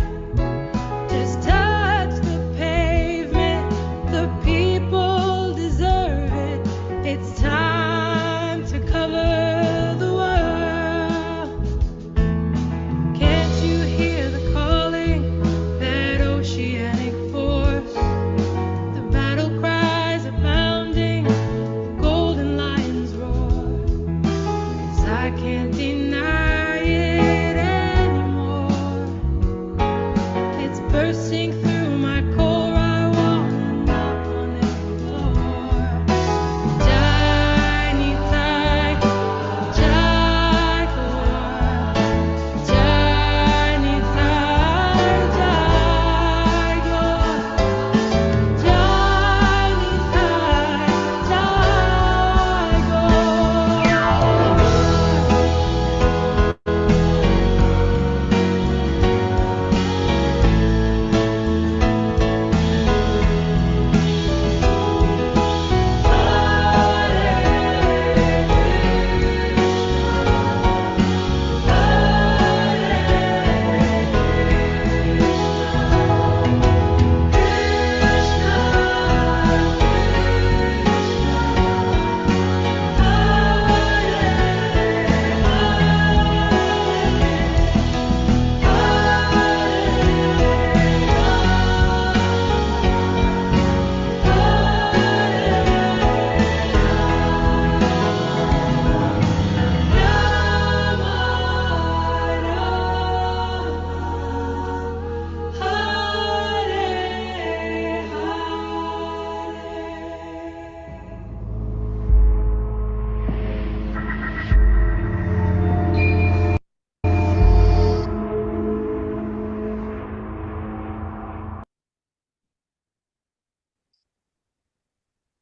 Just touch the pavement, the people deserve it. It's time to cover the world. Can't you hear the calling, that oceanic force? The battle cries abounding, the golden lions roar. 'Cause I can't deny it anymore. It's bursting through my core, I wanna knock on every door. Jai Nitai, Jai Gaur. Jai Nitai, Jai Gaur. Jai Nitai, Jai Gaur.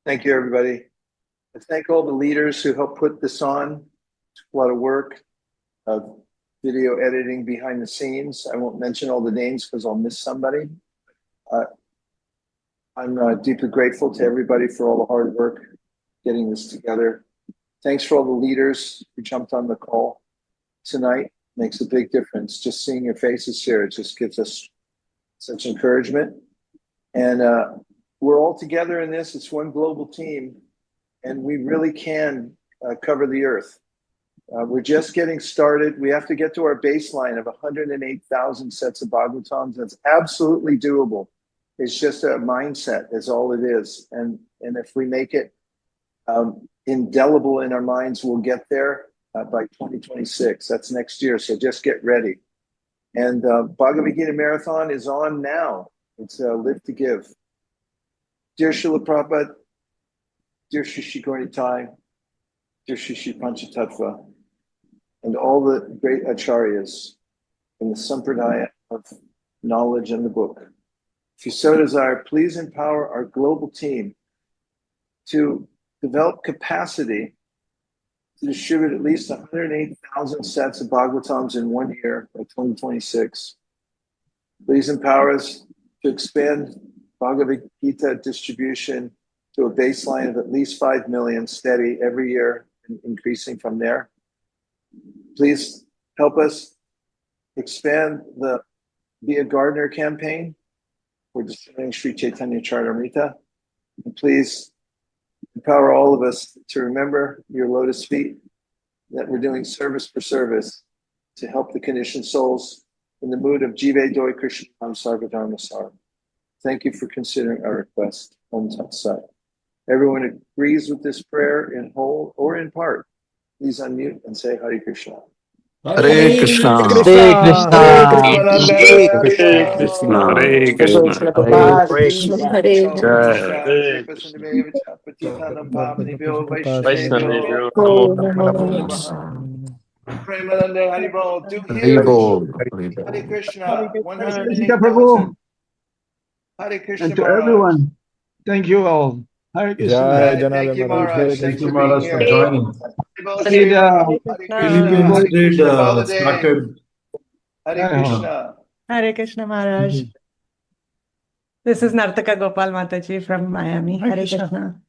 Thank you, everybody. I thank all the leaders who helped put this on. It's a lot of work. video editing behind the scenes. I won't mention all the names because I'll miss somebody. I'm deeply grateful to everybody for all the hard work getting this together. Thanks for all the leaders who jumped on the call tonight. Makes a big difference. Just seeing your faces here, it just gives us such encouragement. And we're all together in this. It's one global team, and we really can cover the earth. We're just getting started. We have to get to our baseline of 108,000 sets of Bhagavatams. That's absolutely doable. It's just a mindset is all it is. And if we make it indelible in our minds, we'll get there by 2026. That's next year. So just get ready. And Bhagavad-gītā Marathon is on now. It's Live to Give. Dear Srila Prabhupada, dear Shri Gaurnitai, dear Shri Panchatattva, and all the great acharyas in the sampradaya of knowledge and the book. If you so desire, please empower our global team to develop capacity to distribute at least 108,000 sets of Bhagavatams in 1 year by 2026. Please empower us to expand Bhagavad-gītā distribution to a baseline of at least 5 million steady every year and increasing from there. Please help us expand the Be a Gardener campaign. We're distributing Sri Chaitanya Charitamrita. And please empower all of us to remember your lotus feet, that we're doing service for service to help the conditioned souls in the mood of Jive Doi Krishna Sarvadharma Sar. Thank you for considering our request. Om Tat Sat. Everyone agrees with this prayer in whole or in part. Please unmute and say Hare Krishna. Hare Krishna. Hare Krishna. Hare Hare Krishna. Hare Hare Krishna. Premanande Haribol. Do hear Hare Krishna. 108,000. Hare Krishna And to Maharaj. everyone, thank you all. Hare Krishna. Thank you, Maharaj. Thanks for being here. Philippines did started. Hare Krishna. Hare Krishna Maharaj. This is Nartaka Gopal Mataji from Miami. Hare Krishna.